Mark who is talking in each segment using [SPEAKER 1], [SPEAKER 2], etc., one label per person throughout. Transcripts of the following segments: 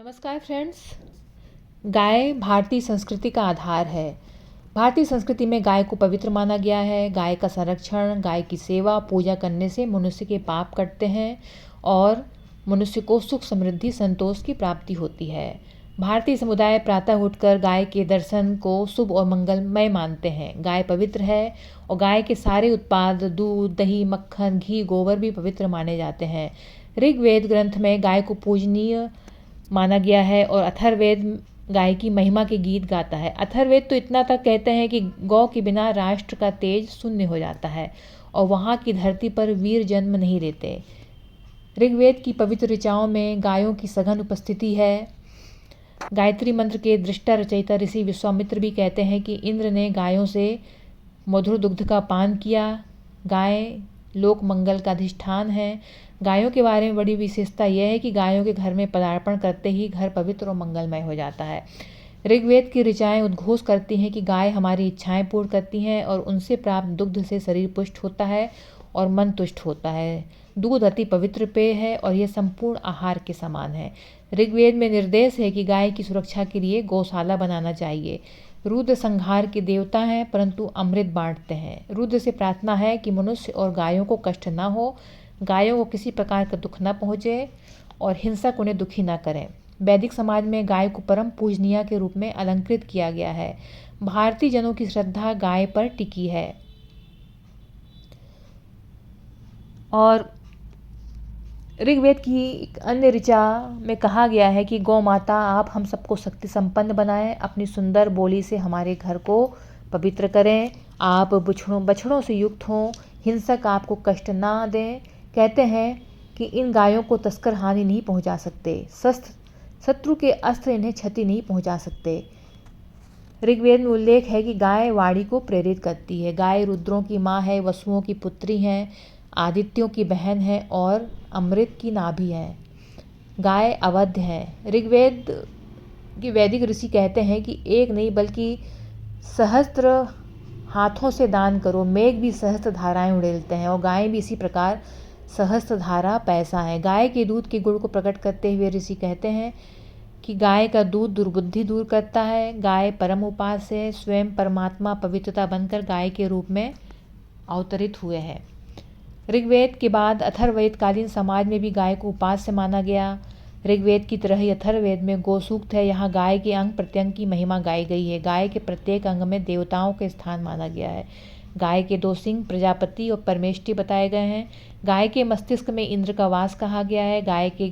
[SPEAKER 1] नमस्कार फ्रेंड्स। गाय भारतीय संस्कृति का आधार है। भारतीय संस्कृति में गाय को पवित्र माना गया है। गाय का संरक्षण, गाय की सेवा, पूजा करने से मनुष्य के पाप कटते हैं और मनुष्य को सुख, समृद्धि, संतोष की प्राप्ति होती है। भारतीय समुदाय प्रातः उठकर गाय के दर्शन को शुभ और मंगलमय मानते हैं। गाय पवित्र है और गाय के सारे उत्पाद, दूध, दही, मक्खन, घी, गोबर भी पवित्र माने जाते हैं। ऋग्वेद ग्रंथ में गाय को पूजनीय माना गया है और अथर्ववेद गाय की महिमा के गीत गाता है। अथर्ववेद तो इतना तक कहते हैं कि गौ के बिना राष्ट्र का तेज शून्य हो जाता है और वहाँ की धरती पर वीर जन्म नहीं लेते। ऋग्वेद की पवित्र ऋचाओं में गायों की सघन उपस्थिति है। गायत्री मंत्र के दृष्टा रचयिता ऋषि विश्वामित्र भी कहते हैं कि इंद्र ने गायों से मधुर दुग्ध का पान किया। गाय लोक मंगल का अधिष्ठान है। गायों के बारे में बड़ी विशेषता यह है कि गायों के घर में पदार्पण करते ही घर पवित्र और मंगलमय हो जाता है। ऋग्वेद की ऋचाएं उद्घोष करती हैं कि गाय हमारी इच्छाएं पूर्ण करती हैं और उनसे प्राप्त दुग्ध से शरीर पुष्ट होता है और मन तुष्ट होता है। दूध अति पवित्र पेय है और यह संपूर्ण आहार के समान है। ऋग्वेद में निर्देश है कि गाय की सुरक्षा के लिए गौशाला बनाना चाहिए। रुद्र संहार के देवता हैं परंतु अमृत बांटते हैं। रुद्र से प्रार्थना है कि मनुष्य और गायों को कष्ट न हो, गायों को किसी प्रकार का दुख न पहुँचे और हिंसक उन्हें दुखी न करें। वैदिक समाज में गाय को परम पूजनीय के रूप में अलंकृत किया गया है। भारतीय जनों की श्रद्धा गाय पर टिकी है और ऋग्वेद की एक अन्य ऋचा में कहा गया है कि गौ माता, आप हम सबको शक्ति संपन्न बनाएं, अपनी सुंदर बोली से हमारे घर को पवित्र करें। आप बछड़ों से युक्त हों, हिंसक आपको कष्ट ना दें। कहते हैं कि इन गायों को तस्कर हानि नहीं पहुंचा सकते, शत्रु के अस्त्र इन्हें क्षति नहीं पहुंचा सकते। ऋग्वेद में उल्लेख है कि गाय वाणी को प्रेरित करती है। गाय रुद्रों की माँ है, वसुओं की पुत्री है, आदित्यों की बहन है और अमृत की नाभि है। गाय अवध्य है। ऋग्वेद के वैदिक ऋषि कहते हैं कि एक नहीं बल्कि सहस्त्र हाथों से दान करो, मेघ भी सहस्त्र धाराएं उड़ेलते हैं और गाय भी इसी प्रकार सहस्त्र धारा पैसा है। गाय के दूध के गुण को प्रकट करते हुए ऋषि कहते हैं कि गाय का दूध दुर्बुद्धि दूर करता है। गाय परम उपास्य है। स्वयं परमात्मा पवित्रता बनकर गाय के रूप में अवतरित हुए हैं। ऋग्वेद के बाद अथर्ववेदकालीन समाज में भी गाय को उपास्य माना गया। ऋग्वेद की तरह ही अथर्ववेद में गोसूक्त है। यहाँ गाय के अंग प्रत्यंग की महिमा गाई गई है। गाय के प्रत्येक अंग में देवताओं के स्थान माना गया है। गाय के 2 सिंह प्रजापति और परमेष्टि बताए गए हैं। गाय के मस्तिष्क में इंद्र का वास कहा गया है। गाय के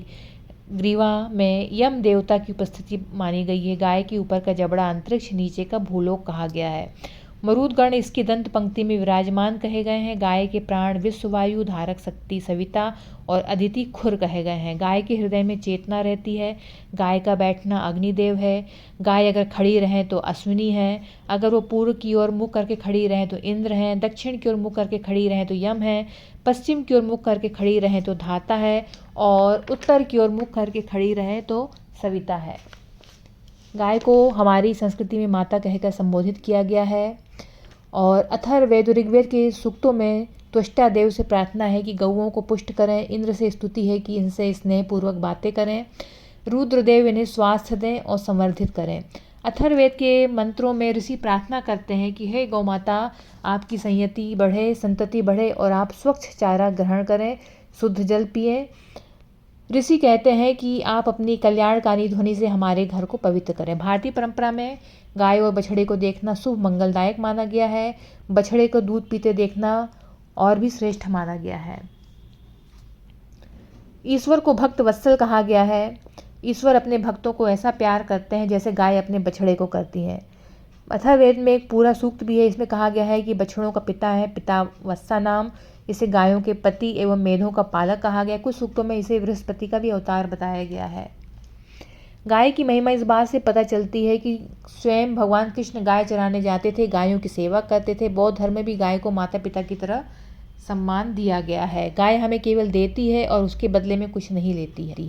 [SPEAKER 1] ग्रीवा में यम देवता की उपस्थिति मानी गई है। गाय के ऊपर का जबड़ा अंतरिक्ष, नीचे का भूलोक कहा गया है। मरुदगण इसकी दंत पंक्ति में विराजमान कहे गए हैं। गाय के प्राण विश्ववायु, धारक शक्ति सविता और अदिति खुर कहे गए हैं। गाय के हृदय में चेतना रहती है। गाय का बैठना अग्निदेव है। गाय अगर खड़ी रहें तो अश्विनी है। अगर वो पूर्व की ओर मुख करके खड़ी रहें तो इंद्र हैं। दक्षिण की ओर मुख करके खड़ी रहें तो यम है। पश्चिम की ओर मुख करके खड़ी रहें तो धाता है और उत्तर की ओर मुख करके खड़ी रहें तो सविता है। गाय को हमारी संस्कृति में माता कहकर संबोधित किया गया है और अथर्ववेद ऋग्वेद के सूक्तों में त्वष्टा देव से प्रार्थना है कि गौओं को पुष्ट करें। इंद्र से स्तुति है कि इनसे स्नेहपूर्वक बातें करें। रुद्रदेव इन्हें स्वास्थ्य दें और संवर्धित करें। अथर्ववेद के मंत्रों में ऋषि प्रार्थना करते हैं कि हे गौ माता, आपकी संयति बढ़े, संतति बढ़े और आप स्वच्छ चारा ग्रहण करें, शुद्ध जल पिएं। ऋषि कहते हैं कि आप अपनी कल्याणकारी ध्वनि से हमारे घर को पवित्र करें। भारतीय परंपरा में गाय और बछड़े को देखना शुभ मंगलदायक माना गया है। बछड़े को दूध पीते देखना और भी श्रेष्ठ माना गया है। ईश्वर को भक्त वत्सल कहा गया है। ईश्वर अपने भक्तों को ऐसा प्यार करते हैं जैसे गाय अपने बछड़े को करती है। अथर्ववेद में एक पूरा सूक्त भी है। इसमें कहा गया है कि बछड़ों का पिता है पिता वत्सा नाम। इसे गायों के पति एवं मेढ़ों का पालक कहा गया। कुछ सूक्तों में इसे बृहस्पति का भी अवतार बताया गया है। गाय की महिमा इस बात से पता चलती है कि स्वयं भगवान कृष्ण गाय चराने जाते थे, गायों की सेवा करते थे। बौद्ध धर्म में भी गाय को माता पिता की तरह सम्मान दिया गया है। गाय हमें केवल देती है और उसके बदले में कुछ नहीं लेती है।